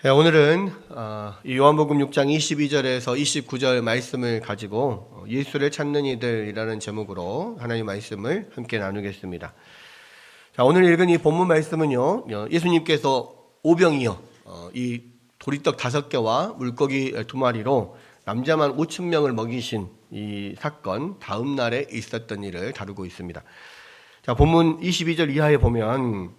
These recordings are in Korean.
네, 오늘은 이 요한복음 6장 22절에서 29절 말씀을 가지고 예수를 찾는 이들이라는 제목으로 하나님 말씀을 함께 나누겠습니다. 자, 오늘 읽은 이 본문 말씀은요, 예수님께서 오병이어 이 도리떡 5개와 물고기 2마리로 남자만 5,000명을 먹이신 이 사건 다음 날에 있었던 일을 다루고 있습니다. 자, 본문 22절 이하에 보면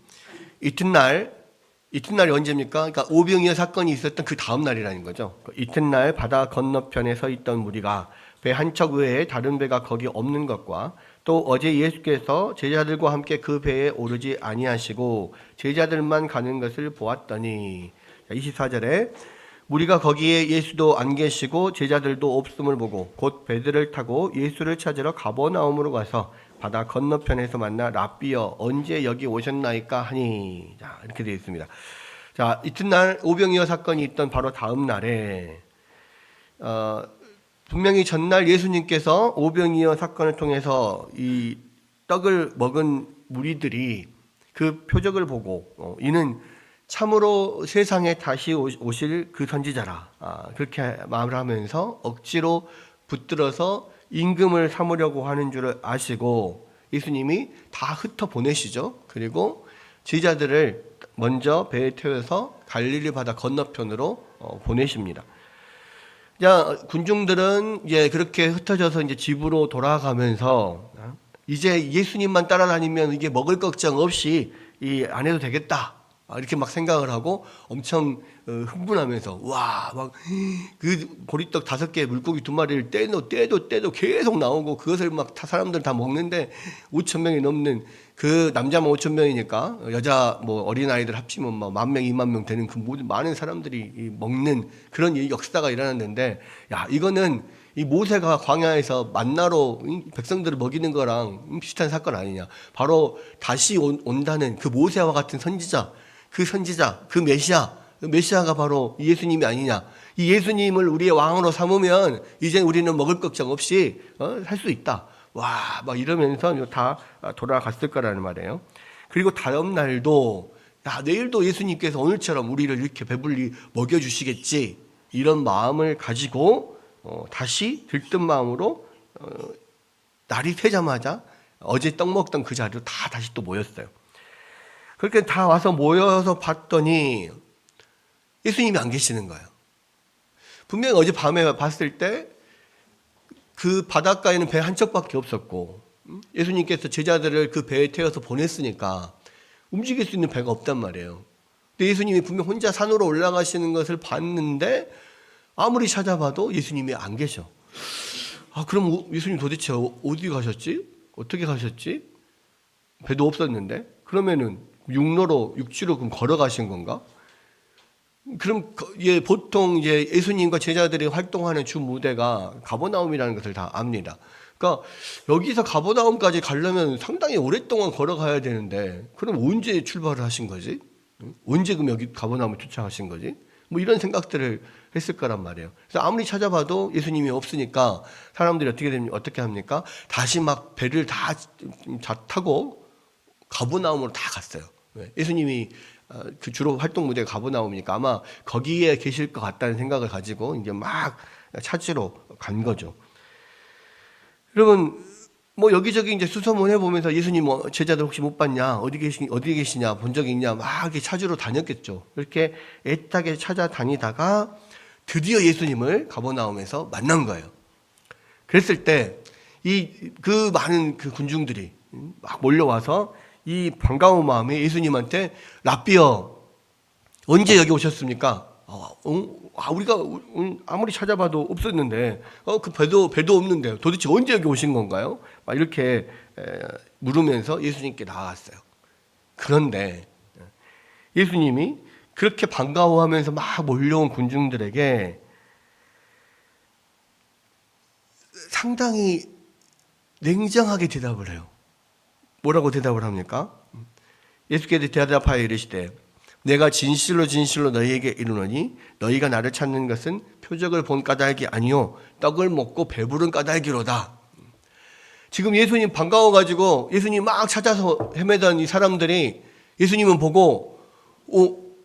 이튿날이 언제입니까? 그러니까 오병이어 사건이 있었던 그 다음 날이라는 거죠. 이튿날 바다 건너편에 서 있던 무리가 배 한 척 외에 다른 배가 거기 없는 것과 또 어제 예수께서 제자들과 함께 그 배에 오르지 아니하시고 제자들만 가는 것을 보았더니 24절에 무리가 거기에 예수도 안 계시고 제자들도 없음을 보고 곧 배들을 타고 예수를 찾으러 가버나움으로 가서 바다 건너편에서 만나 랍비여 언제 여기 오셨나이까 하니. 자, 이렇게 되어 있습니다. 자, 이튿날 오병이어 사건이 있던 바로 다음 날에 분명히 전날 예수님께서 오병이어 사건을 통해서 이 떡을 먹은 무리들이 그 표적을 보고 이는 참으로 세상에 다시 오실 그 선지자라, 그렇게 말을 하면서 억지로 붙들어서 임금을 삼으려고 하는 줄을 아시고 예수님이 다 흩어보내시죠. 그리고 제자들을 먼저 배에 태워서 갈릴리 바다 건너편으로 보내십니다. 자, 군중들은 이제 그렇게 흩어져서 이제 집으로 돌아가면서 이제 예수님만 따라다니면 이게 먹을 걱정 없이 안 해도 되겠다, 이렇게 막 생각을 하고 엄청 흥분하면서 와, 막 그 보리떡 5개 물고기 2마리를 떼도 계속 나오고 그것을 막 사람들 다 먹는데 5,000명이 넘는, 그 남자만 5,000명이니까 여자 뭐 어린아이들 합치면 막 10,000명 20,000명 되는 그 모든 많은 사람들이 먹는 그런 역사가 일어났는데, 야, 이거는 이 모세가 광야에서 만나로 백성들을 먹이는 거랑 비슷한 사건 아니냐. 바로 다시 온다는 그 모세와 같은 선지자, 그 메시아가 바로 예수님이 아니냐. 이 예수님을 우리의 왕으로 삼으면 이제 우리는 먹을 걱정 없이 살 수 있다. 와, 막 이러면서 다 돌아갔을 거라는 말이에요. 그리고 다음 날도 내일도 예수님께서 오늘처럼 우리를 이렇게 배불리 먹여주시겠지, 이런 마음을 가지고 다시 들뜬 마음으로 날이 새자마자 어제 떡 먹던 그 자리로 다 다시 또 모였어요. 그렇게 다 와서 모여서 봤더니 예수님이 안 계시는 거예요. 분명히 어제 밤에 봤을 때 그 바닷가에는 배 한 척밖에 없었고 예수님께서 제자들을 그 배에 태워서 보냈으니까 움직일 수 있는 배가 없단 말이에요. 근데 예수님이 분명 혼자 산으로 올라가시는 것을 봤는데 아무리 찾아봐도 예수님이 안 계셔. 그럼 예수님 도대체 어디 가셨지? 어떻게 가셨지? 배도 없었는데? 그러면은 육지로 그럼 걸어가신 건가? 그럼 보통 이제 예수님과 제자들이 활동하는 주 무대가 가버나움이라는 것을 다 압니다. 그러니까 여기서 가버나움까지 가려면 상당히 오랫동안 걸어가야 되는데, 그럼 언제 출발을 하신 거지? 언제 그럼 여기 가버나움에 도착하신 거지? 뭐 이런 생각들을 했을 거란 말이에요. 그래서 아무리 찾아봐도 예수님이 없으니까 사람들이 어떻게 합니까? 다시 막 배를 다 타고 가버나움으로 다 갔어요. 예수님이 그 주로 활동 무대가 가버나움이니까 아마 거기에 계실 것 같다는 생각을 가지고 이제 막 찾으러 간 거죠. 여러분, 뭐 여기저기 이제 수소문해 보면서 예수님 제자들 혹시 못 봤냐, 어디 계시냐, 본 적이 있냐, 막 이렇게 찾으러 다녔겠죠. 이렇게 애타게 찾아다니다가 드디어 예수님을 가버나움에서 만난 거예요. 그랬을 때 그 많은 그 군중들이 막 몰려와서 이 반가운 마음에 예수님한테 랍비여 언제 여기 오셨습니까? 우리가 아무리 찾아봐도 없었는데 그 배도 없는데 도대체 언제 여기 오신 건가요? 막 이렇게 물으면서 예수님께 나아갔어요. 그런데 예수님이 그렇게 반가워하면서 막 몰려온 군중들에게 상당히 냉정하게 대답을 해요. 뭐라고 대답을 합니까? 예수께서 대답하여 이르시되 내가 진실로 너희에게 이르노니 너희가 나를 찾는 것은 표적을 본 까닭이 아니요 떡을 먹고 배부른 까닭이로다. 지금 예수님 반가워가지고 예수님 막 찾아서 헤매던 이 사람들이 예수님은 보고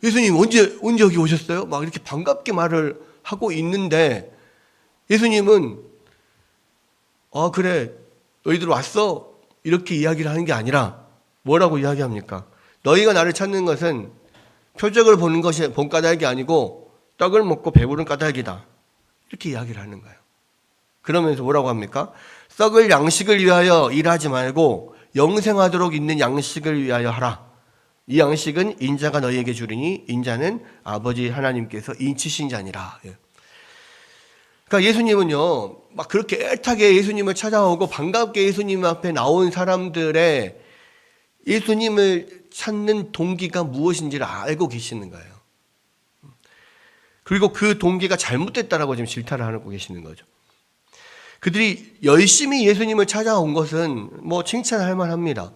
예수님 언제 여기 오셨어요? 막 이렇게 반갑게 말을 하고 있는데 예수님은 그래 너희들 왔어? 이렇게 이야기를 하는 게 아니라 뭐라고 이야기합니까? 너희가 나를 찾는 것은 표적을 보는 것이 본 까닭이 아니고 떡을 먹고 배부른 까닭이다. 이렇게 이야기를 하는 거예요. 그러면서 뭐라고 합니까? 썩을 양식을 위하여 일하지 말고 영생하도록 있는 양식을 위하여 하라. 이 양식은 인자가 너희에게 주리니 인자는 아버지 하나님께서 인치신 자니라. 그러니까 예수님은요, 막 그렇게 애타게 예수님을 찾아오고 반갑게 예수님 앞에 나온 사람들의 예수님을 찾는 동기가 무엇인지를 알고 계시는 거예요. 그리고 그 동기가 잘못됐다라고 지금 질타를 하고 계시는 거죠. 그들이 열심히 예수님을 찾아온 것은 뭐 칭찬할 만합니다.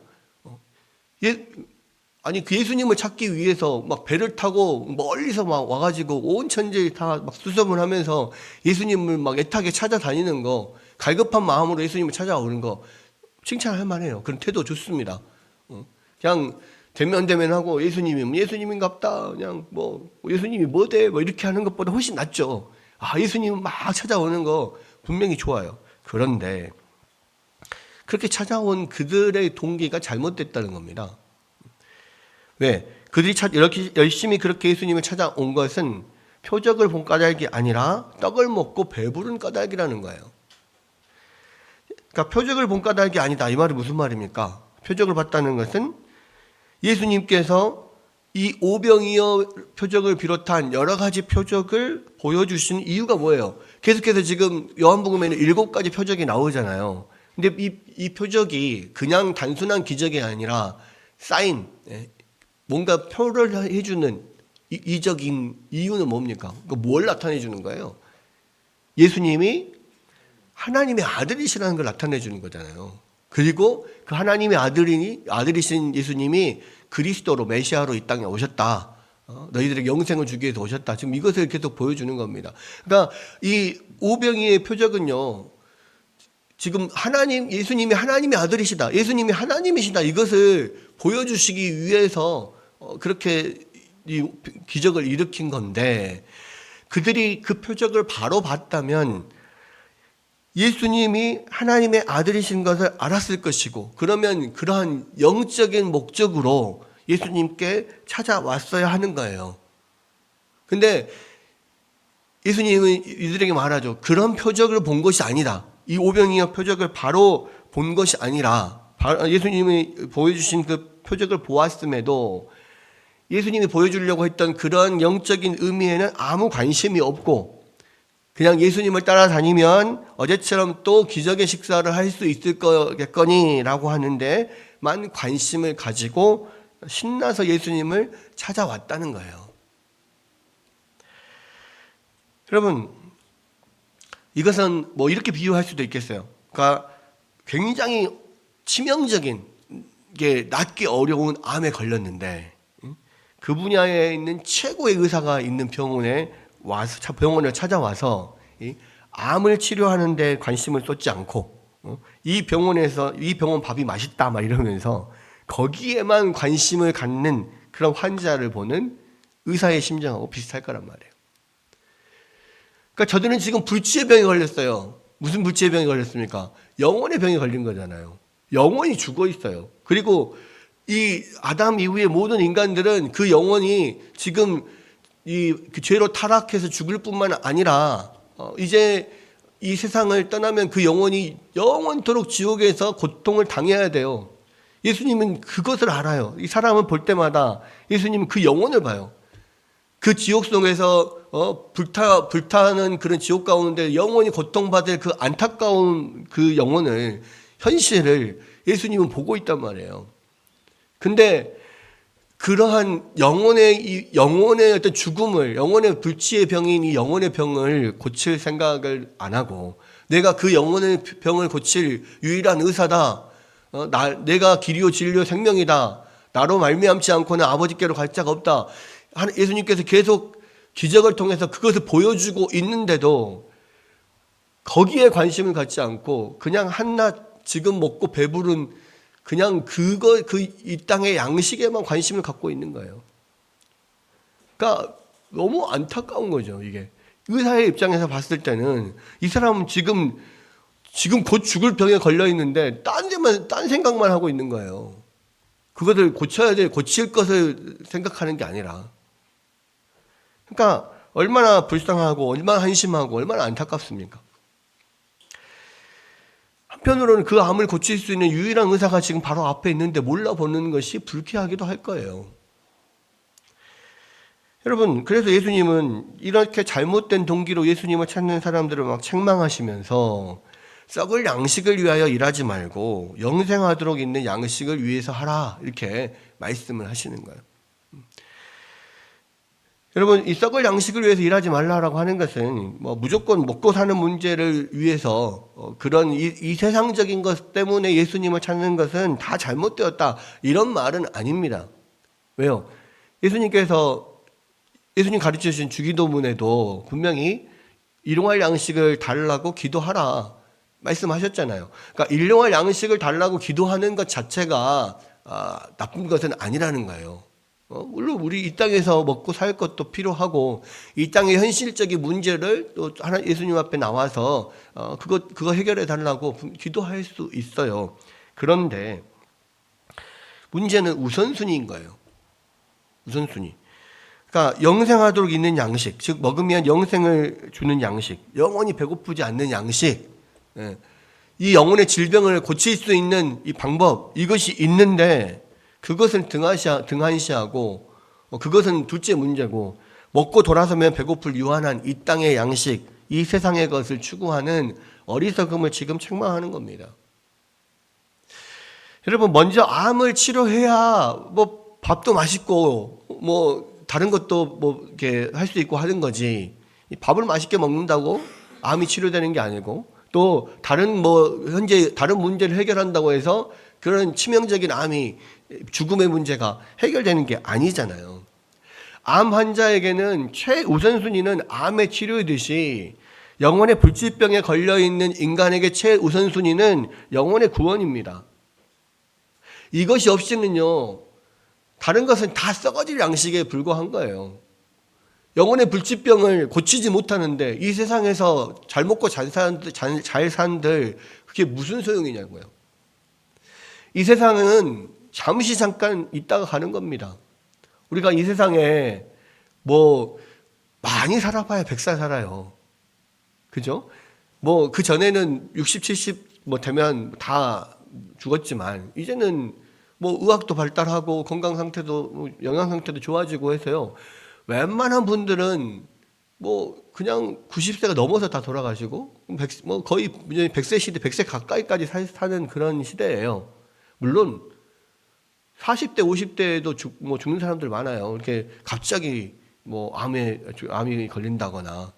아니 그 예수님을 찾기 위해서 막 배를 타고 멀리서 막 와가지고 온 천지에 다 막 수소문 하면서 예수님을 막 애타게 찾아다니는 거, 갈급한 마음으로 예수님을 찾아오는 거 칭찬할 만해요. 그런 태도 좋습니다. 그냥 대면하고 예수님인갑다. 그냥 뭐 예수님이 뭐대 뭐 이렇게 하는 것보다 훨씬 낫죠. 예수님 막 찾아오는 거 분명히 좋아요. 그런데 그렇게 찾아온 그들의 동기가 잘못됐다는 겁니다. 왜? 그들이 이렇게 열심히 그렇게 예수님을 찾아온 것은 표적을 본 까닭이 아니라 떡을 먹고 배부른 까닭이라는 거예요. 그러니까 표적을 본 까닭이 아니다. 이 말이 무슨 말입니까? 표적을 봤다는 것은 예수님께서 이 오병이어 표적을 비롯한 여러 가지 표적을 보여주신 이유가 뭐예요? 계속해서 지금 요한복음에는 7가지 표적이 나오잖아요. 근데 이 표적이 그냥 단순한 기적이 아니라 사인, 뭔가 표를 해주는 이적인 이유는 뭡니까? 뭘 나타내 주는 거예요? 예수님이 하나님의 아들이시라는 걸 나타내 주는 거잖아요. 그리고 그 하나님의 아들이신 예수님이 그리스도로 메시아로 이 땅에 오셨다. 너희들에게 영생을 주기 위해서 오셨다. 지금 이것을 계속 보여주는 겁니다. 그러니까 이 오병이의 표적은요, 지금 예수님이 하나님의 아들이시다. 예수님이 하나님이시다. 이것을 보여주시기 위해서 그렇게 이 기적을 일으킨 건데, 그들이 그 표적을 바로 봤다면 예수님이 하나님의 아들이신 것을 알았을 것이고, 그러면 그러한 영적인 목적으로 예수님께 찾아왔어야 하는 거예요. 근데 예수님은 이들에게 말하죠. 그런 표적을 본 것이 아니다. 이 오병이어 표적을 바로 본 것이 아니라, 예수님이 보여주신 그 표적을 보았음에도 예수님이 보여주려고 했던 그런 영적인 의미에는 아무 관심이 없고, 그냥 예수님을 따라다니면 어제처럼 또 기적의 식사를 할 수 있을 거겠거니라고 하는데만 관심을 가지고 신나서 예수님을 찾아왔다는 거예요. 여러분, 이것은 뭐 이렇게 비유할 수도 있겠어요. 그러니까 굉장히 치명적인 게 낫기 어려운 암에 걸렸는데 그 분야에 있는 최고의 의사가 있는 병원을 찾아와서 암을 치료하는 데 관심을 쏟지 않고 이 병원 밥이 맛있다 막 이러면서 거기에만 관심을 갖는 그런 환자를 보는 의사의 심정하고 비슷할 거란 말이에요. 그러니까 저들은 지금 불치의 병에 걸렸어요. 무슨 불치의 병에 걸렸습니까? 영혼의 병에 걸린 거잖아요. 영혼이 죽어 있어요. 그리고 이 아담 이후의 모든 인간들은 그 영혼이 지금 그 죄로 타락해서 죽을 뿐만 아니라 이제 이 세상을 떠나면 그 영혼이 영원토록 지옥에서 고통을 당해야 돼요. 예수님은 그것을 알아요. 이 사람을 볼 때마다 예수님은 그 영혼을 봐요. 그 지옥 속에서 불타는 그런 지옥 가운데 영원히 고통받을 그 안타까운 그 영혼을, 현실을 예수님은 보고 있단 말이에요. 근데 그러한 영혼의 어떤 죽음을, 영혼의 불치의 병인 이 영혼의 병을 고칠 생각을 안 하고, 내가 그 영혼의 병을 고칠 유일한 의사다. 내가 길이요 진리요 생명이다. 나로 말미암지 않고는 아버지께로 갈 자가 없다. 예수님께서 계속 기적을 통해서 그것을 보여주고 있는데도 거기에 관심을 갖지 않고 그냥 한낱 지금 먹고 배부른 그냥 이 땅의 양식에만 관심을 갖고 있는 거예요. 그러니까 너무 안타까운 거죠, 이게. 의사의 입장에서 봤을 때는 이 사람은 지금 곧 죽을 병에 걸려 있는데 딴 생각만 하고 있는 거예요. 그것을 고칠 것을 생각하는 게 아니라. 그러니까 얼마나 불쌍하고 얼마나 한심하고 얼마나 안타깝습니까? 한편으로는 그 암을 고칠 수 있는 유일한 의사가 지금 바로 앞에 있는데 몰라보는 것이 불쾌하기도 할 거예요. 여러분, 그래서 예수님은 이렇게 잘못된 동기로 예수님을 찾는 사람들을 막 책망하시면서 썩을 양식을 위하여 일하지 말고 영생하도록 있는 양식을 위해서 하라, 이렇게 말씀을 하시는 거예요. 여러분, 이 썩을 양식을 위해서 일하지 말라라고 하는 것은 뭐 무조건 먹고 사는 문제를 위해서 그런 이 세상적인 것 때문에 예수님을 찾는 것은 다 잘못되었다, 이런 말은 아닙니다. 왜요? 예수님 가르쳐 주신 주기도문에도 분명히 일용할 양식을 달라고 기도하라 말씀하셨잖아요. 그러니까 일용할 양식을 달라고 기도하는 것 자체가 나쁜 것은 아니라는 거예요. 물론 우리 이 땅에서 먹고 살 것도 필요하고 이 땅의 현실적인 문제를 또 예수님 앞에 나와서 그거 해결해 달라고 기도할 수 있어요. 그런데 문제는 우선순위인 거예요. 우선순위. 그러니까 영생하도록 있는 양식, 즉 먹으면 영생을 주는 양식, 영원히 배고프지 않는 양식, 이 영혼의 질병을 고칠 수 있는 이 방법, 이것이 있는데 그것은 등한시하고 그것은 둘째 문제고, 먹고 돌아서면 배고플 유한한 이 땅의 양식, 이 세상의 것을 추구하는 어리석음을 지금 책망하는 겁니다. 여러분, 먼저 암을 치료해야 뭐 밥도 맛있고 뭐 다른 것도 뭐 이렇게 할 수 있고 하는 거지, 밥을 맛있게 먹는다고 암이 치료되는 게 아니고, 또 다른 현재 다른 문제를 해결한다고 해서 그런 치명적인 암이, 죽음의 문제가 해결되는 게 아니잖아요. 암 환자에게는 최우선순위는 암의 치료이듯이 영혼의 불치병에 걸려있는 인간에게 최우선순위는 영혼의 구원입니다. 이것이 없이는요, 다른 것은 다 썩어질 양식에 불과한 거예요. 영혼의 불치병을 고치지 못하는데 이 세상에서 잘 먹고 잘 산들 그게 무슨 소용이냐고요. 이 세상은 잠시 잠깐 있다가 가는 겁니다. 우리가 이 세상에 뭐 많이 살아봐야 100살 살아요. 그죠? 뭐 그 전에는 60, 70 뭐 되면 다 죽었지만 이제는 뭐 의학도 발달하고 건강 상태도 영양 상태도 좋아지고 해서요, 웬만한 분들은 뭐 그냥 90세가 넘어서 다 돌아가시고 뭐 거의 100세 시대, 100세 가까이까지 사는 그런 시대예요. 물론 40대, 50대에도 죽는 사람들 많아요. 이렇게 갑자기 뭐 암이 걸린다거나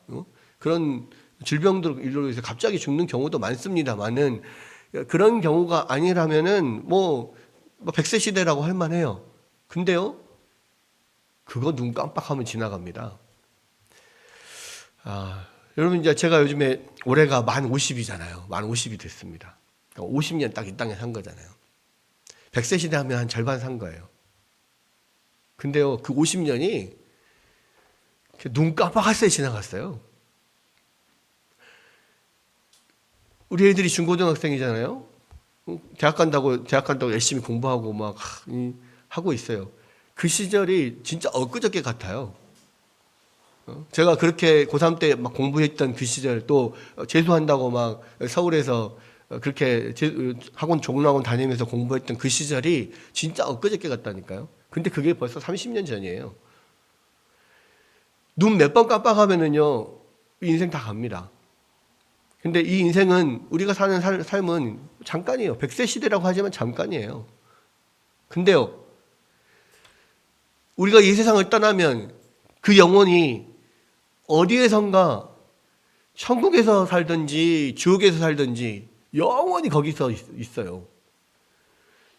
그런 질병들로 인해서 갑자기 죽는 경우도 많습니다만은, 그런 경우가 아니라면은 뭐 100세 시대라고 할 만해요. 근데요, 그거 눈 깜빡하면 지나갑니다. 여러분, 이제 제가 요즘에 올해가 만 50이잖아요. 만 50이 됐습니다. 50년 딱 이 땅에 산 거잖아요. 100세 시대 하면 한 절반 산 거예요. 근데요, 그 50년이 눈 깜빡할 새 지나갔어요. 우리 애들이 중고등학생이잖아요. 대학 간다고 열심히 공부하고 막 하고 있어요. 그 시절이 진짜 엊그저께 같아요. 제가 그렇게 고3 때 막 공부했던 그 시절, 또 재수한다고 막 서울에서 그렇게 학원 종로학원 다니면서 공부했던 그 시절이 진짜 엊그저께 같다니까요. 근데 그게 벌써 30년 전이에요. 눈 몇 번 깜빡하면은요, 인생 다 갑니다. 근데 이 인생은, 우리가 사는 삶은 잠깐이에요. 100세 시대라고 하지만 잠깐이에요. 근데요, 우리가 이 세상을 떠나면 그 영혼이 어디에선가 천국에서 살든지 지옥에서 살든지 영원히 거기서 있어요.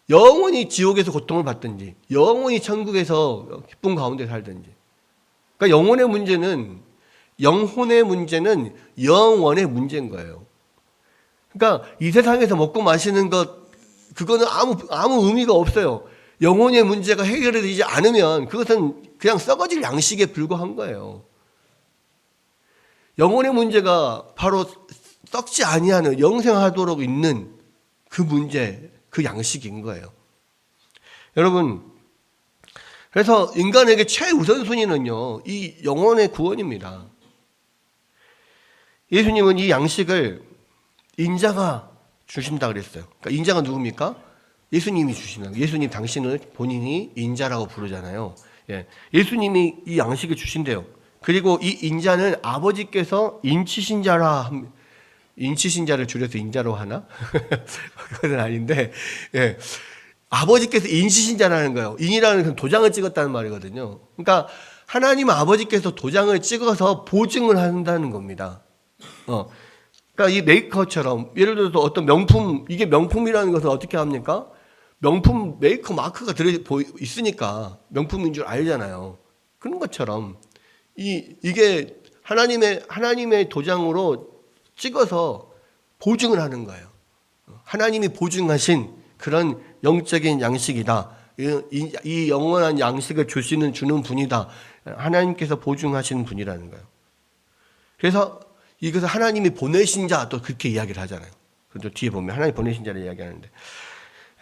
영원히 지옥에서 고통을 받든지 영원히 천국에서 기쁨 가운데 살든지. 그러니까 영혼의 문제는 영원의 문제인 거예요. 그러니까 이 세상에서 먹고 마시는 것, 그거는 아무 의미가 없어요. 영혼의 문제가 해결되지 않으면 그것은 그냥 썩어질 양식에 불과한 거예요. 영혼의 문제가 바로 썩지 아니하는 영생하도록 있는 그 문제, 그 양식인 거예요. 여러분, 그래서 인간에게 최우선순위는요, 이 영혼의 구원입니다. 예수님은 이 양식을 인자가 주신다 그랬어요. 그러니까 인자가 누굽니까? 예수님이 주시는, 예수님 당신을 본인이 인자라고 부르잖아요. 예. 예수님이 이 양식을 주신대요. 그리고 이 인자는 아버지께서 인치신 자라, 인치신 자를 줄여서 인자로 하나? 그건 아닌데, 예. 아버지께서 인치신 자라는 거예요. 인이라는 건 도장을 찍었다는 말이거든요. 그러니까 하나님 아버지께서 도장을 찍어서 보증을 한다는 겁니다. 그러니까 이 메이커처럼 예를 들어서 어떤 명품, 이게 명품이라는 것은 어떻게 합니까? 명품 메이커 마크가 들어 있으니까 명품인 줄 알잖아요. 그런 것처럼 이게 하나님의 도장으로 찍어서 보증을 하는 거예요. 하나님이 보증하신 그런 영적인 양식이다. 이 영원한 양식을 주는 분이다. 하나님께서 보증하시는 분이라는 거예요. 그래서 이것을 하나님이 보내신 자 또 그렇게 이야기를 하잖아요. 그래도 뒤에 보면 하나님 보내신 자를 이야기하는데,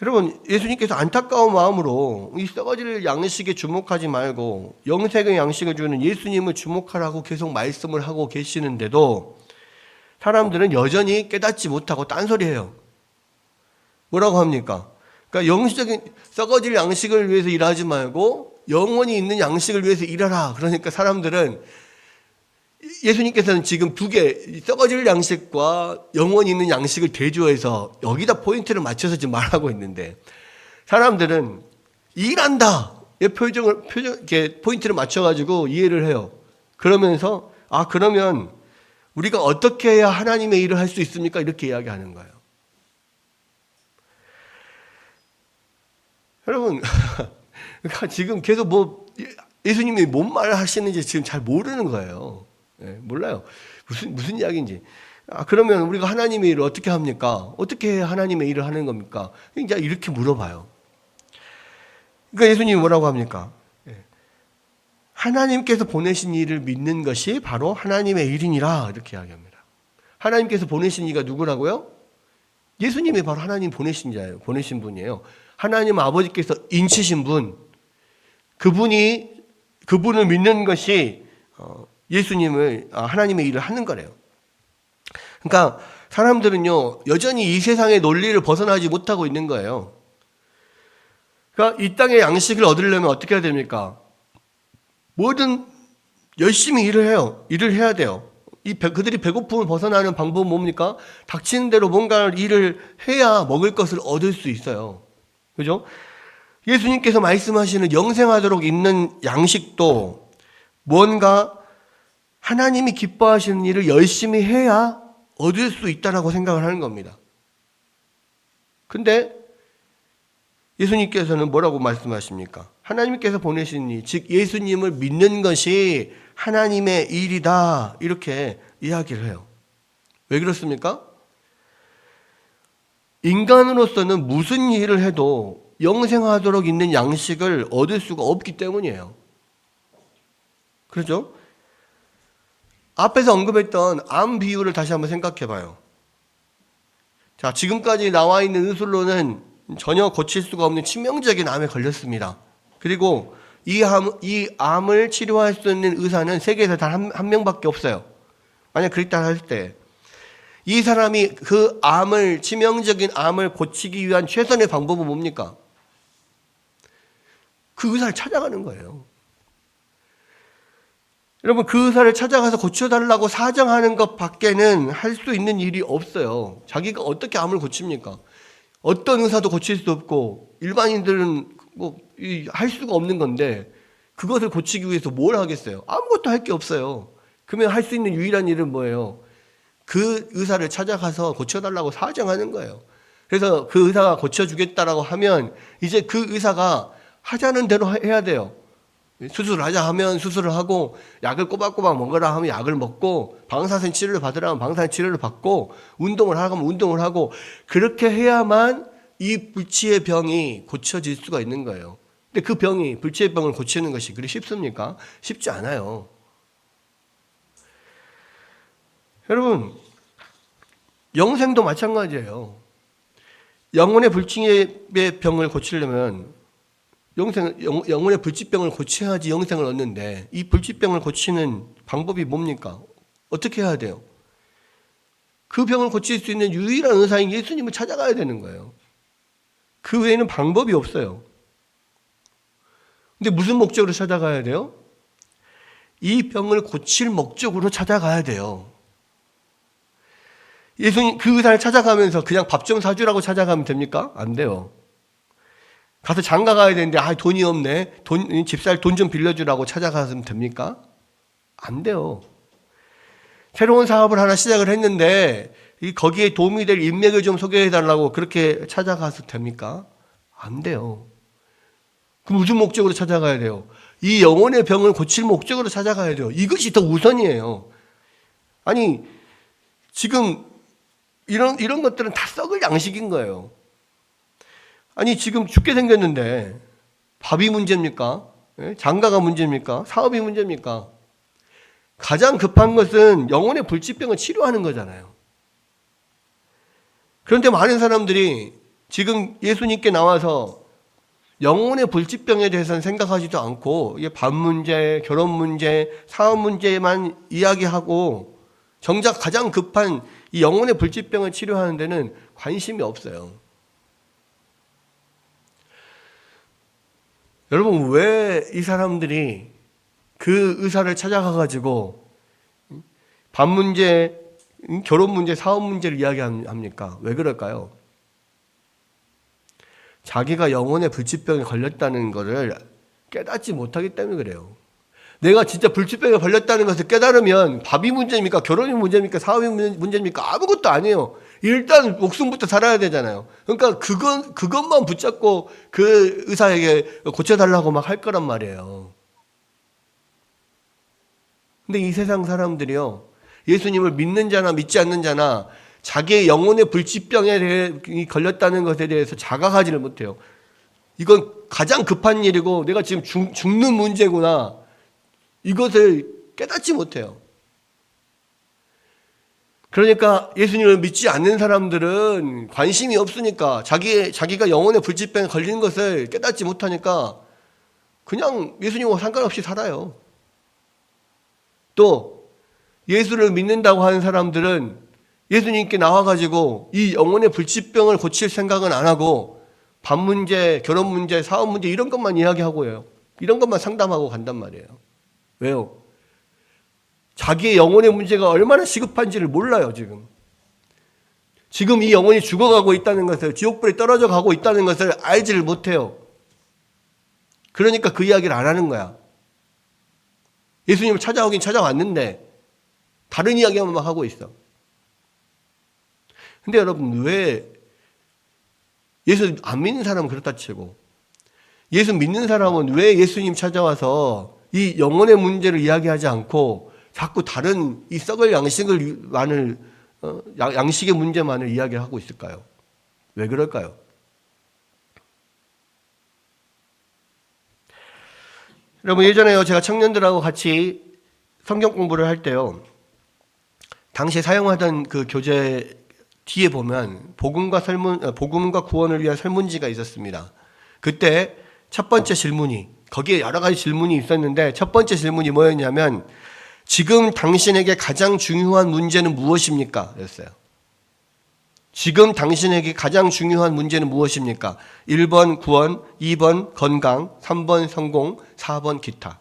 여러분, 예수님께서 안타까운 마음으로 이 썩어질 양식에 주목하지 말고 영생의 양식을 주는 예수님을 주목하라고 계속 말씀을 하고 계시는데도 사람들은 여전히 깨닫지 못하고 딴소리해요. 뭐라고 합니까? 그러니까 영적인 썩어질 양식을 위해서 일하지 말고 영원히 있는 양식을 위해서 일하라. 그러니까 사람들은, 예수님께서는 지금 두 개, 썩어질 양식과 영원히 있는 양식을 대조해서 여기다 포인트를 맞춰서 지금 말하고 있는데, 사람들은 일한다 이렇게 포인트를 맞춰가지고 이해를 해요. 그러면서 그러면 우리가 어떻게 해야 하나님의 일을 할 수 있습니까? 이렇게 이야기하는 거예요. 여러분, 그러니까 지금 계속 예수님이 뭔 말을 하시는지 지금 잘 모르는 거예요. 네, 몰라요. 무슨 이야기인지. 그러면 우리가 하나님의 일을 어떻게 합니까? 어떻게 해야 하나님의 일을 하는 겁니까? 이제 이렇게 물어봐요. 그러니까 예수님이 뭐라고 합니까? 하나님께서 보내신 일을 믿는 것이 바로 하나님의 일이니라, 이렇게 이야기합니다. 하나님께서 보내신 이가 누구라고요? 예수님이 바로 하나님 보내신 자예요. 보내신 분이에요. 하나님 아버지께서 인치신 분, 그분을 믿는 것이 하나님의 일을 하는 거래요. 그러니까 사람들은요, 여전히 이 세상의 논리를 벗어나지 못하고 있는 거예요. 그러니까 이 땅의 양식을 얻으려면 어떻게 해야 됩니까? 뭐든 열심히 일을 해요. 일을 해야 돼요. 그들이 배고픔을 벗어나는 방법은 뭡니까? 닥치는 대로 뭔가 일을 해야 먹을 것을 얻을 수 있어요. 그죠? 예수님께서 말씀하시는 영생하도록 있는 양식도 뭔가 하나님이 기뻐하시는 일을 열심히 해야 얻을 수 있다라고 생각을 하는 겁니다. 근데 예수님께서는 뭐라고 말씀하십니까? 하나님께서 보내신 일, 즉 예수님을 믿는 것이 하나님의 일이다, 이렇게 이야기를 해요. 왜 그렇습니까? 인간으로서는 무슨 일을 해도 영생하도록 있는 양식을 얻을 수가 없기 때문이에요. 그렇죠? 앞에서 언급했던 암 비유를 다시 한번 생각해 봐요. 자, 지금까지 나와 있는 의술로는 전혀 고칠 수가 없는 치명적인 암에 걸렸습니다. 그리고 이 암을 치료할 수 있는 의사는 세계에서 단 한 명밖에 없어요. 만약 그랬다 할 때, 이 사람이 그 치명적인 암을 고치기 위한 최선의 방법은 뭡니까? 그 의사를 찾아가는 거예요. 여러분, 그 의사를 찾아가서 고쳐달라고 사정하는 것 밖에는 할 수 있는 일이 없어요. 자기가 어떻게 암을 고칩니까? 어떤 의사도 고칠 수 없고 일반인들은 할 수가 없는 건데, 그것을 고치기 위해서 뭘 하겠어요? 아무것도 할 게 없어요. 그러면 할 수 있는 유일한 일은 뭐예요? 그 의사를 찾아가서 고쳐달라고 사정하는 거예요. 그래서 그 의사가 고쳐주겠다라고 하면 이제 그 의사가 하자는 대로 해야 돼요. 수술을 하자 하면 수술을 하고, 약을 꼬박꼬박 먹으라 하면 약을 먹고, 방사선 치료를 받으라 하면 방사선 치료를 받고, 운동을 하라고 하면 운동을 하고, 그렇게 해야만 이 불치의 병이 고쳐질 수가 있는 거예요. 근데 그 병이, 불치의 병을 고치는 것이 그리 쉽습니까? 쉽지 않아요. 여러분, 영생도 마찬가지예요. 영혼의 불치의 병을 고치려면 영혼의 불치병을 고쳐야지 영생을 얻는데, 이 불치병을 고치는 방법이 뭡니까? 어떻게 해야 돼요? 그 병을 고칠 수 있는 유일한 의사인 예수님을 찾아가야 되는 거예요. 그 외에는 방법이 없어요. 근데 무슨 목적으로 찾아가야 돼요? 이 병을 고칠 목적으로 찾아가야 돼요. 예수님 그 의사를 찾아가면서 그냥 밥 좀 사주라고 찾아가면 됩니까? 안 돼요. 가서 장가 가야 되는데 돈이 없네. 집살 돈 좀 빌려주라고 찾아가면 됩니까? 안 돼요. 새로운 사업을 하나 시작을 했는데 거기에 도움이 될 인맥을 좀 소개해달라고 그렇게 찾아가서 됩니까? 안 돼요. 그럼 무슨 목적으로 찾아가야 돼요? 이 영혼의 병을 고칠 목적으로 찾아가야 돼요. 이것이 더 우선이에요. 아니, 지금 이런 것들은 다 썩을 양식인 거예요. 아니, 지금 죽게 생겼는데 밥이 문제입니까? 장가가 문제입니까? 사업이 문제입니까? 가장 급한 것은 영혼의 불치병을 치료하는 거잖아요. 그런데 많은 사람들이 지금 예수님께 나와서 영혼의 불치병에 대해서는 생각하지도 않고 밥 문제, 결혼 문제, 사업 문제만 이야기하고 정작 가장 급한 이 영혼의 불치병을 치료하는 데는 관심이 없어요. 여러분, 왜 이 사람들이 그 의사를 찾아가가지고 밥 문제, 결혼 문제, 사업 문제를 이야기합니까? 왜 그럴까요? 자기가 영혼의 불치병에 걸렸다는 것을 깨닫지 못하기 때문에 그래요. 내가 진짜 불치병에 걸렸다는 것을 깨달으면 밥이 문제입니까? 결혼이 문제입니까? 사업이 문제입니까? 아무것도 아니에요. 일단 목숨부터 살아야 되잖아요. 그러니까 그것만 붙잡고 그 의사에게 고쳐달라고 막 할 거란 말이에요. 근데 이 세상 사람들이요, 예수님을 믿는 자나 믿지 않는 자나 자기의 영혼의 불치병에 대해 걸렸다는 것에 대해서 자각하지를 못해요. 이건 가장 급한 일이고 내가 지금 죽는 문제구나. 이것을 깨닫지 못해요. 그러니까 예수님을 믿지 않는 사람들은 관심이 없으니까 자기가 영혼의 불치병에 걸리는 것을 깨닫지 못하니까 그냥 예수님과 상관없이 살아요. 또 예수를 믿는다고 하는 사람들은 예수님께 나와가지고 이 영혼의 불치병을 고칠 생각은 안 하고 밥 문제, 결혼 문제, 사업 문제 이런 것만 이야기하고요. 이런 것만 상담하고 간단 말이에요. 왜요? 자기의 영혼의 문제가 얼마나 시급한지를 몰라요, 지금. 지금 이 영혼이 죽어가고 있다는 것을, 지옥불에 떨어져 가고 있다는 것을 알지를 못해요. 그러니까 그 이야기를 안 하는 거야. 예수님을 찾아오긴 찾아왔는데 다른 이야기만 하고 있어. 근데 여러분, 왜 예수 안 믿는 사람은 그렇다 치고 예수 믿는 사람은 왜 예수님 찾아와서 이 영혼의 문제를 이야기하지 않고 자꾸 다른 이 썩을 양식의 문제만을 이야기하고 있을까요? 왜 그럴까요? 여러분, 예전에요, 제가 청년들하고 같이 성경 공부를 할 때요, 당시에 사용하던 그 교재 뒤에 보면 복음과 구원을 위한 설문지가 있었습니다. 그때 첫 번째 질문이, 거기에 여러 가지 질문이 있었는데 첫 번째 질문이 뭐였냐면, 지금 당신에게 가장 중요한 문제는 무엇입니까? 였어요. 지금 당신에게 가장 중요한 문제는 무엇입니까? 1번 구원, 2번 건강, 3번 성공, 4번 기타.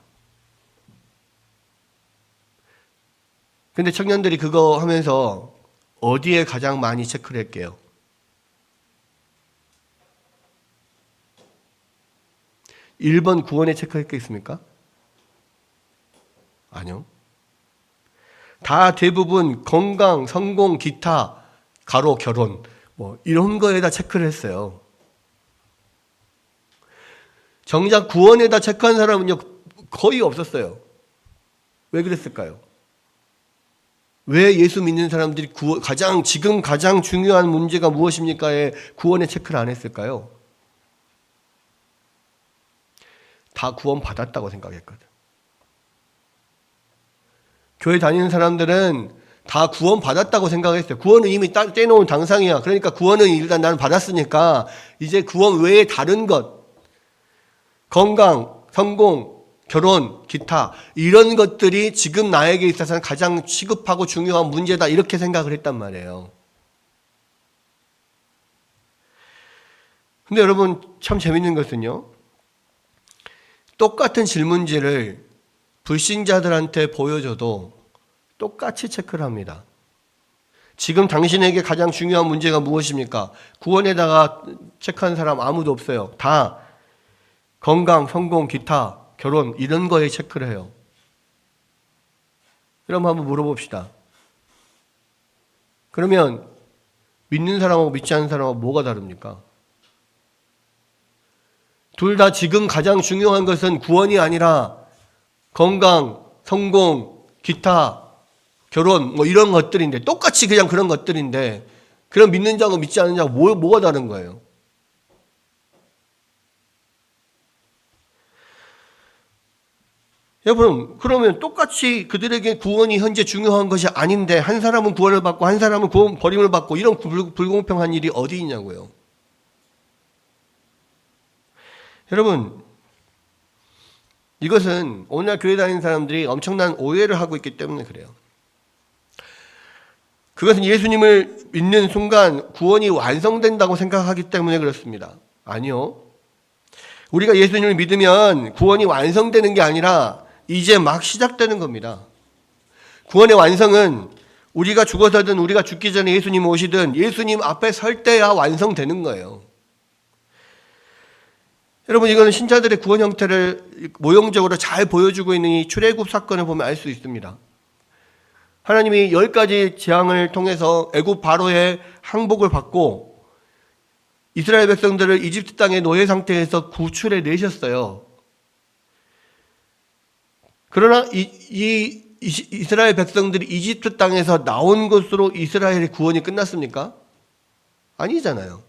근데 청년들이 그거 하면서 어디에 가장 많이 체크를 할게요? (1번) 구원에 체크했겠습니까? 아니요. 다 대부분 건강, 성공, 기타, 가로, 결혼 이런 거에다 체크를 했어요. 정작 구원에다 체크한 사람은요 거의 없었어요. 왜 그랬을까요? 왜 예수 믿는 사람들이 지금 가장 중요한 문제가 무엇입니까에 구원의 체크를 안 했을까요? 다 구원 받았다고 생각했거든. 교회 다니는 사람들은 다 구원 받았다고 생각했어요. 구원은 이미 떼놓은 당상이야. 그러니까 구원은 일단 나는 받았으니까 이제 구원 외에 다른 것, 건강, 성공, 결혼, 기타 이런 것들이 지금 나에게 있어서는 가장 시급하고 중요한 문제다 이렇게 생각을 했단 말이에요. 근데 여러분 참 재밌는 것은요. 똑같은 질문지를 불신자들한테 보여줘도 똑같이 체크를 합니다. 지금 당신에게 가장 중요한 문제가 무엇입니까? 구원에다가 체크한 사람 아무도 없어요. 다 건강, 성공, 기타, 결혼 이런 거에 체크를 해요. 그럼 한번 물어봅시다. 그러면 믿는 사람하고 믿지 않는 사람하고 뭐가 다릅니까? 둘 다 지금 가장 중요한 것은 구원이 아니라 건강, 성공, 기타, 결혼 뭐 이런 것들인데 똑같이 그냥 그런 것들인데 그럼 믿는 자하고 믿지 않는 자하고 뭐가 다른 거예요? 여러분 그러면 똑같이 그들에게 구원이 현재 중요한 것이 아닌데 한 사람은 구원을 받고 한 사람은 구원 버림을 받고 이런 불공평한 일이 어디 있냐고요. 여러분 이것은 오늘날 교회 다니는 사람들이 엄청난 오해를 하고 있기 때문에 그래요. 그것은 예수님을 믿는 순간 구원이 완성된다고 생각하기 때문에 그렇습니다. 아니요. 우리가 예수님을 믿으면 구원이 완성되는 게 아니라 이제 막 시작되는 겁니다. 구원의 완성은 우리가 죽어서든 우리가 죽기 전에 예수님 오시든 예수님 앞에 설 때야 완성되는 거예요. 여러분 이거는 신자들의 구원 형태를 모형적으로 잘 보여주고 있는 이 출애굽 사건을 보면 알 수 있습니다. 하나님이 10가지 재앙을 통해서 애굽 바로의 항복을 받고 이스라엘 백성들을 이집트 땅의 노예 상태에서 구출해 내셨어요. 그러나 이 이스라엘 백성들이 이집트 땅에서 나온 것으로 이스라엘의 구원이 끝났습니까? 아니잖아요.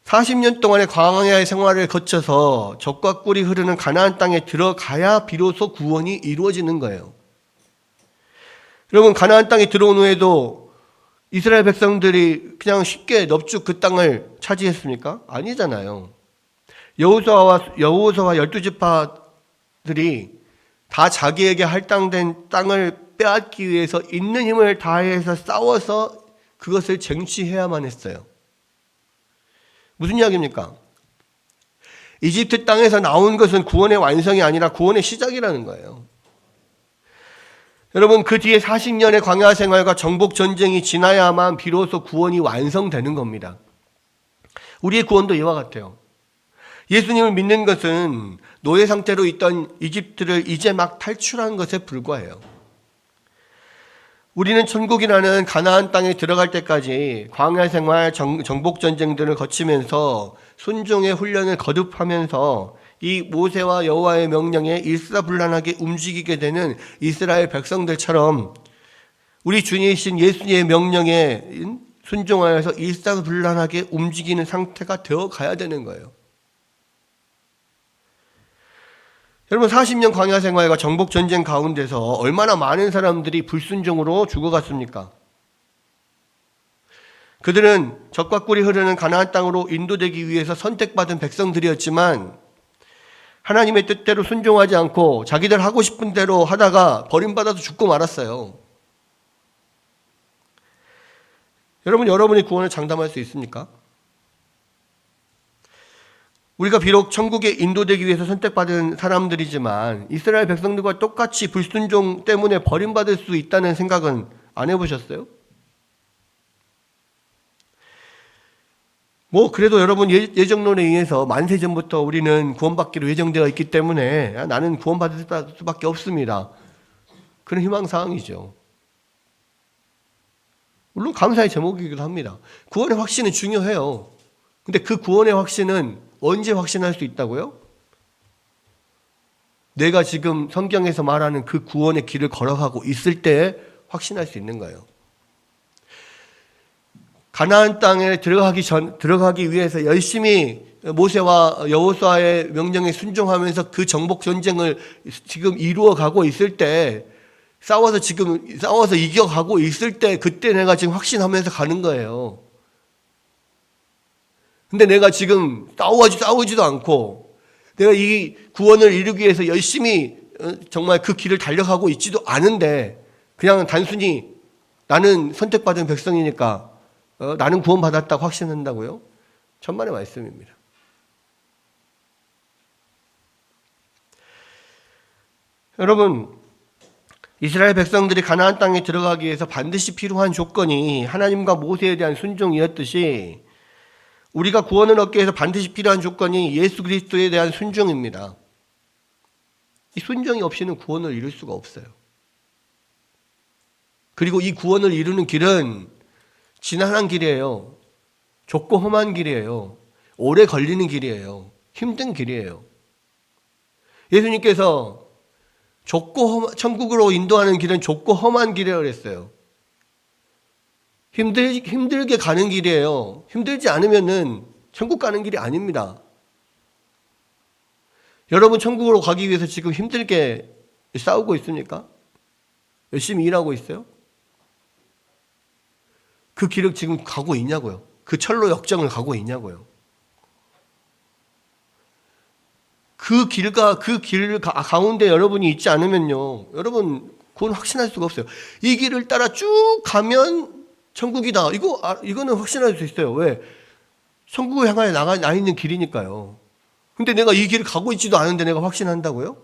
40년 동안의 광야의 생활을 거쳐서 젖과 꿀이 흐르는 가나안 땅에 들어가야 비로소 구원이 이루어지는 거예요. 여러분 가나안 땅에 들어온 후에도 이스라엘 백성들이 그냥 쉽게 넙죽 그 땅을 차지했습니까? 아니잖아요. 여호수아와 12지파들이 다 자기에게 할당된 땅을 빼앗기 위해서 있는 힘을 다해서 싸워서 그것을 쟁취해야만 했어요. 무슨 이야기입니까? 이집트 땅에서 나온 것은 구원의 완성이 아니라 구원의 시작이라는 거예요. 여러분 그 뒤에 40년의 광야 생활과 정복 전쟁이 지나야만 비로소 구원이 완성되는 겁니다. 우리의 구원도 이와 같아요. 예수님을 믿는 것은 노예 상태로 있던 이집트를 이제 막 탈출한 것에 불과해요. 우리는 천국이라는 가나안 땅에 들어갈 때까지 광야 생활, 정복 전쟁들을 거치면서 순종의 훈련을 거듭하면서 이 모세와 여호와의 명령에 일사불란하게 움직이게 되는 이스라엘 백성들처럼 우리 주님이신 예수님의 명령에 순종하여서 일사불란하게 움직이는 상태가 되어 가야 되는 거예요. 여러분 40년 광야 생활과 정복 전쟁 가운데서 얼마나 많은 사람들이 불순종으로 죽어갔습니까? 그들은 젖과 꿀이 흐르는 가나안 땅으로 인도되기 위해서 선택받은 백성들이었지만 하나님의 뜻대로 순종하지 않고 자기들 하고 싶은 대로 하다가 버림받아서 죽고 말았어요. 여러분, 여러분이 구원을 장담할 수 있습니까? 우리가 비록 천국에 인도되기 위해서 선택받은 사람들이지만 이스라엘 백성들과 똑같이 불순종 때문에 버림받을 수 있다는 생각은 안 해보셨어요? 그래도 여러분 예정론에 의해서 만세전부터 우리는 구원받기로 예정되어 있기 때문에 나는 구원받을 수밖에 없습니다. 그런 희망사항이죠. 물론 감사의 제목이기도 합니다. 구원의 확신은 중요해요. 근데 그 구원의 확신은 언제 확신할 수 있다고요? 내가 지금 성경에서 말하는 그 구원의 길을 걸어가고 있을 때 확신할 수 있는 거예요. 가나안 땅에 들어가기 위해서 열심히 모세와 여호수아의 명령에 순종하면서 그 정복 전쟁을 지금 이루어 가고 있을 때, 싸워서 이겨가고 있을 때, 그때 내가 지금 확신하면서 가는 거예요. 근데 내가 지금 싸우지도 않고, 내가 이 구원을 이루기 위해서 열심히 정말 그 길을 달려가고 있지도 않은데, 그냥 단순히 나는 선택받은 백성이니까 나는 구원받았다고 확신한다고요? 천만의 말씀입니다. 여러분, 이스라엘 백성들이 가나안 땅에 들어가기 위해서 반드시 필요한 조건이 하나님과 모세에 대한 순종이었듯이, 우리가 구원을 얻기 위해서 반드시 필요한 조건이 예수 그리스도에 대한 순종입니다. 이 순종이 없이는 구원을 이룰 수가 없어요. 그리고 이 구원을 이루는 길은 지난한 길이에요. 좁고 험한 길이에요. 오래 걸리는 길이에요. 힘든 길이에요. 예수님께서 천국으로 인도하는 길은 좁고 험한 길이라고 그랬어요. 힘들게 가는 길이에요. 힘들지 않으면은 천국 가는 길이 아닙니다. 여러분 천국으로 가기 위해서 지금 힘들게 싸우고 있습니까? 열심히 일하고 있어요? 그 길을 지금 가고 있냐고요? 그 철로 역정을 가고 있냐고요? 그 길 가운데 여러분이 있지 않으면요, 여러분 그건 확신할 수가 없어요. 이 길을 따라 쭉 가면 천국이다. 이거는 확신할 수 있어요. 왜? 천국을 향하여 나 있는 길이니까요. 근데 내가 이 길을 가고 있지도 않은데 내가 확신한다고요?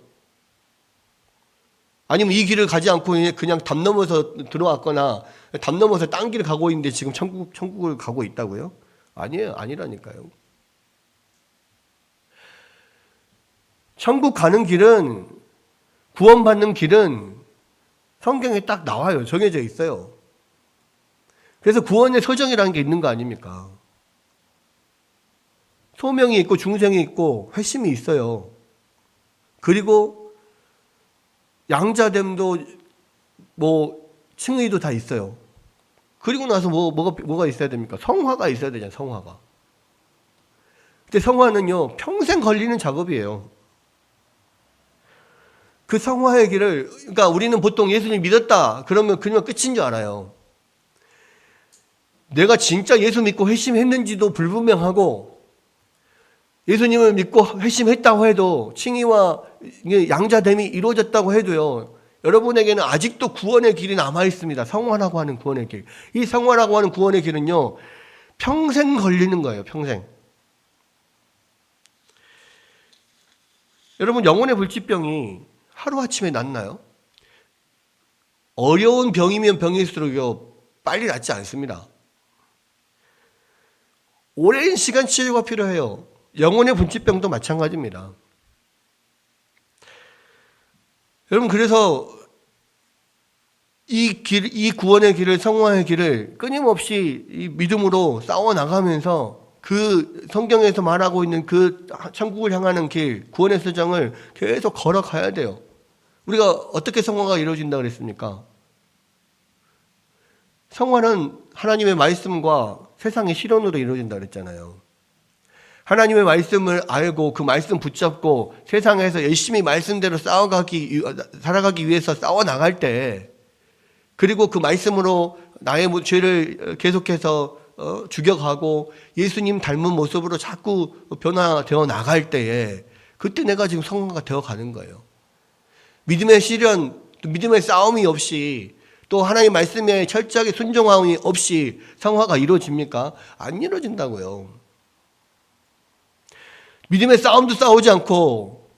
아니면 이 길을 가지 않고 그냥 담 넘어서 들어왔거나 담 넘어서 딴 길을 가고 있는데 지금 천국을 가고 있다고요? 아니에요. 아니라니까요. 천국 가는 길은, 구원받는 길은 성경에 딱 나와요. 정해져 있어요. 그래서 구원의 서정이라는 게 있는 거 아닙니까? 소명이 있고 중생이 있고 회심이 있어요. 그리고 양자됨도 칭의도 다 있어요. 그리고 나서 뭐가 있어야 됩니까? 성화가 있어야 되잖아요. 성화가. 근데 성화는요, 평생 걸리는 작업이에요. 그 성화의 길을, 그러니까 우리는 보통 예수님 믿었다 그러면 그냥 끝인 줄 알아요. 내가 진짜 예수 믿고 회심했는지도 불분명하고, 예수님을 믿고 회심했다고 해도, 칭의와 양자됨이 이루어졌다고 해도요, 여러분에게는 아직도 구원의 길이 남아 있습니다. 성화라고 하는 구원의 길. 이 성화라고 하는 구원의 길은요, 평생 걸리는 거예요. 평생. 여러분, 영혼의 불치병이 하루아침에 낫나요? 어려운 병이면 병일수록요, 빨리 낫지 않습니다. 오랜 시간 치료가 필요해요. 영혼의 불치병도 마찬가지입니다. 여러분, 그래서 이 구원의 길을, 성화의 길을 끊임없이 이 믿음으로 싸워 나가면서 그 성경에서 말하고 있는 그 천국을 향하는 길, 구원의 서정을 계속 걸어가야 돼요. 우리가 어떻게 성화가 이루어진다 그랬습니까? 성화는 하나님의 말씀과 세상의 실현으로 이루어진다 그랬잖아요. 하나님의 말씀을 알고 그 말씀 붙잡고 세상에서 열심히 말씀대로 살아가기 위해서 싸워 나갈 때, 그리고 그 말씀으로 나의 죄를 계속해서 죽여가고 예수님 닮은 모습으로 자꾸 변화되어 나갈 때에, 그때 내가 지금 성화가 되어 가는 거예요. 믿음의 시련, 믿음의 싸움이 없이, 또 하나님의 말씀에 철저하게 순종함이 없이 성화가 이루어집니까? 안 이루어진다고요. 믿음의 싸움도 싸우지 않고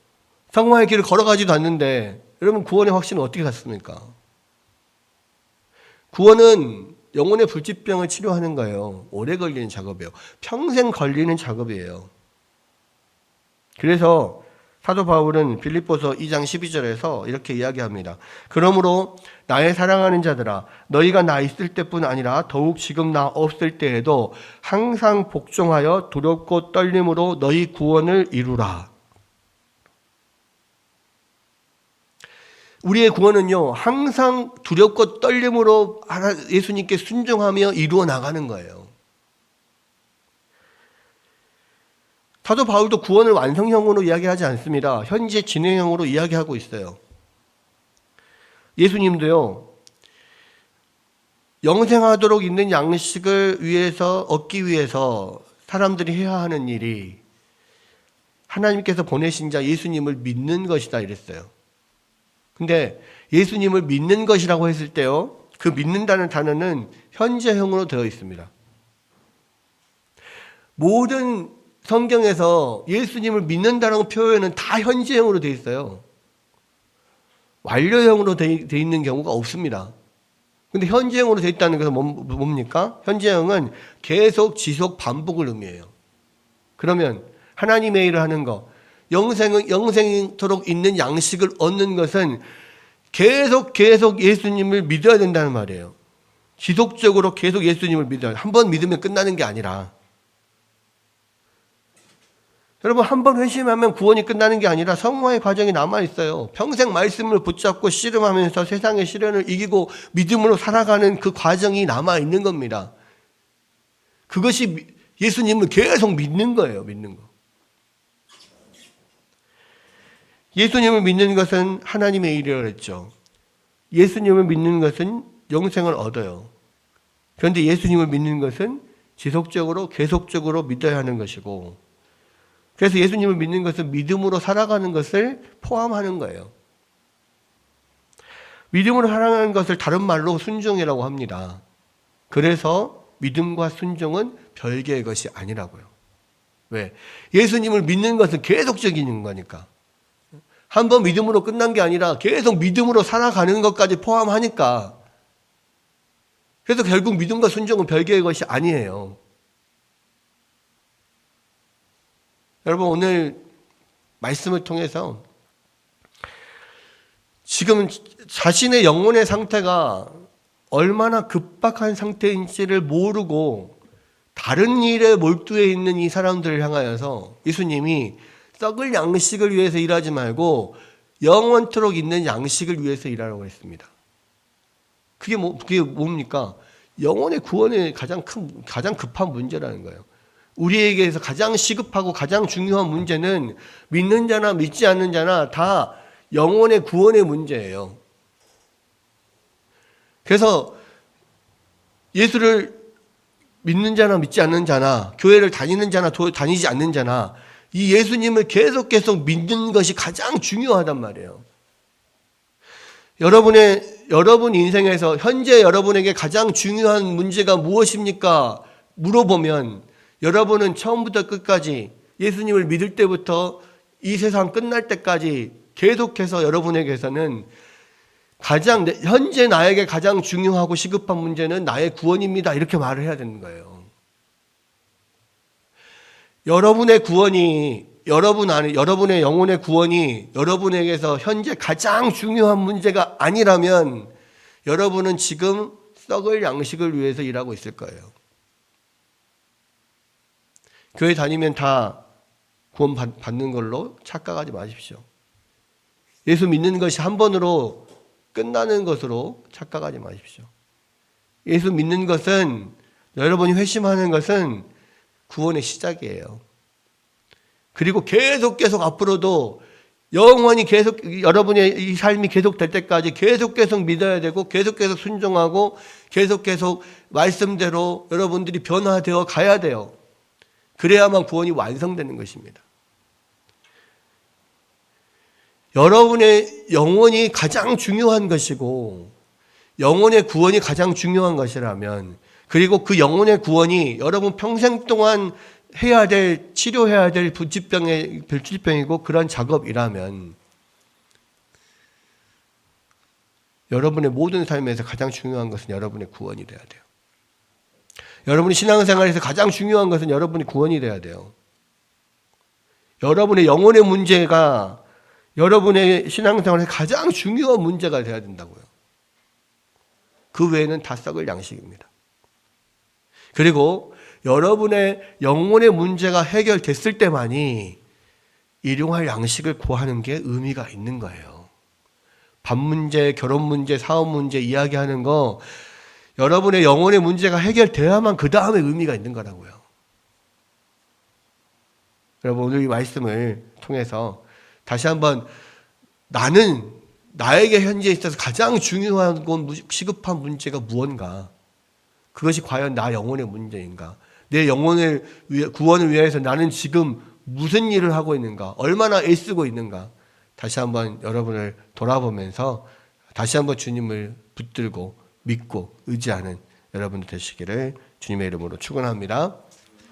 성화의 길을 걸어가지도 않는데 여러분, 구원의 확신은 어떻게 갖습니까? 구원은 영혼의 불치병을 치료하는 거예요. 오래 걸리는 작업이에요. 평생 걸리는 작업이에요. 그래서 사도 바울은 빌립보서 2장 12절에서 이렇게 이야기합니다. 그러므로 나의 사랑하는 자들아, 너희가 나 있을 때뿐 아니라 더욱 지금 나 없을 때에도 항상 복종하여 두렵고 떨림으로 너희 구원을 이루라. 우리의 구원은요, 항상 두렵고 떨림으로 예수님께 순종하며 이루어 나가는 거예요. 사도 바울도 구원을 완성형으로 이야기하지 않습니다. 현재 진행형으로 이야기하고 있어요. 예수님도요, 영생하도록 있는 양식을 얻기 위해서 사람들이 해야 하는 일이 하나님께서 보내신 자 예수님을 믿는 것이다 이랬어요. 근데 예수님을 믿는 것이라고 했을 때요, 그 믿는다는 단어는 현재형으로 되어 있습니다. 모든 성경에서 예수님을 믿는다는 표현은 다 현재형으로 되어 있어요. 완료형으로 되어 있는 경우가 없습니다. 근데 현재형으로 되어 있다는 것은 뭡니까? 현재형은 계속, 지속, 반복을 의미해요. 그러면 하나님의 일을 하는 것, 영생토록 있는 양식을 얻는 것은 계속 예수님을 믿어야 된다는 말이에요. 지속적으로 계속 예수님을 믿어야 돼요. 한 번 믿으면 끝나는 게 아니라. 여러분, 한 번 회심하면 구원이 끝나는 게 아니라 성화의 과정이 남아있어요. 평생 말씀을 붙잡고 씨름하면서 세상의 시련을 이기고 믿음으로 살아가는 그 과정이 남아있는 겁니다. 그것이 예수님을 계속 믿는 거예요. 믿는 거. 예수님을 믿는 것은 하나님의 일이라고 했죠. 예수님을 믿는 것은 영생을 얻어요. 그런데 예수님을 믿는 것은 지속적으로 계속적으로 믿어야 하는 것이고, 그래서 예수님을 믿는 것은 믿음으로 살아가는 것을 포함하는 거예요. 믿음으로 살아가는 것을 다른 말로 순종이라고 합니다. 그래서 믿음과 순종은 별개의 것이 아니라고요. 왜? 예수님을 믿는 것은 계속적인 거니까. 한 번 믿음으로 끝난 게 아니라 계속 믿음으로 살아가는 것까지 포함하니까. 그래서 결국 믿음과 순종은 별개의 것이 아니에요. 여러분, 오늘 말씀을 통해서 지금 자신의 영혼의 상태가 얼마나 급박한 상태인지를 모르고 다른 일에 몰두해 있는 이 사람들을 향하여서 예수님이 썩을 양식을 위해서 일하지 말고 영원토록 있는 양식을 위해서 일하라고 했습니다. 그게 뭡니까? 영혼의 구원의 가장 급한 문제라는 거예요. 우리에게서 가장 시급하고 가장 중요한 문제는 믿는 자나 믿지 않는 자나 다 영혼의 구원의 문제예요. 그래서 예수를 믿는 자나 믿지 않는 자나, 교회를 다니는 자나 다니지 않는 자나, 이 예수님을 계속 믿는 것이 가장 중요하단 말이에요. 여러분 인생에서 현재 여러분에게 가장 중요한 문제가 무엇입니까? 물어보면 여러분은 처음부터 끝까지 예수님을 믿을 때부터 이 세상 끝날 때까지 계속해서 여러분에게서는 현재 나에게 가장 중요하고 시급한 문제는 나의 구원입니다. 이렇게 말을 해야 되는 거예요. 여러분의 구원이, 여러분의 영혼의 구원이 여러분에게서 현재 가장 중요한 문제가 아니라면 여러분은 지금 썩을 양식을 위해서 일하고 있을 거예요. 교회 다니면 다 구원 받는 걸로 착각하지 마십시오. 예수 믿는 것이 한 번으로 끝나는 것으로 착각하지 마십시오. 예수 믿는 것은, 여러분이 회심하는 것은 구원의 시작이에요. 그리고 계속 앞으로도 영원히 여러분의 이 삶이 계속 될 때까지 계속 믿어야 되고 계속 순종하고 계속 말씀대로 여러분들이 변화되어 가야 돼요. 그래야만 구원이 완성되는 것입니다. 여러분의 영혼이 가장 중요한 것이고 영혼의 구원이 가장 중요한 것이라면, 그리고 그 영혼의 구원이 여러분 평생 동안 치료해야 될 불치병이고 그런 작업이라면 여러분의 모든 삶에서 가장 중요한 것은 여러분의 구원이 돼야 돼요. 여러분이 신앙생활에서 가장 중요한 것은 여러분의 구원이 돼야 돼요. 여러분의 영혼의 문제가 여러분의 신앙생활에서 가장 중요한 문제가 돼야 된다고요. 그 외에는 다 썩을 양식입니다. 그리고 여러분의 영혼의 문제가 해결됐을 때만이 일용할 양식을 구하는 게 의미가 있는 거예요. 밥 문제, 결혼 문제, 사업 문제 이야기하는 거 여러분의 영혼의 문제가 해결돼야만 그 다음에 의미가 있는 거라고요. 여러분 오늘 이 말씀을 통해서 다시 한번 나는 나에게 현재 있어서 가장 중요한 건 시급한 문제가 무언가? 그것이 과연 나 영혼의 문제인가? 내 영혼의 구원을 위해서 나는 지금 무슨 일을 하고 있는가? 얼마나 애쓰고 있는가? 다시 한번 여러분을 돌아보면서 다시 한번 주님을 붙들고 믿고 의지하는 여러분 되시기를 주님의 이름으로 축원합니다.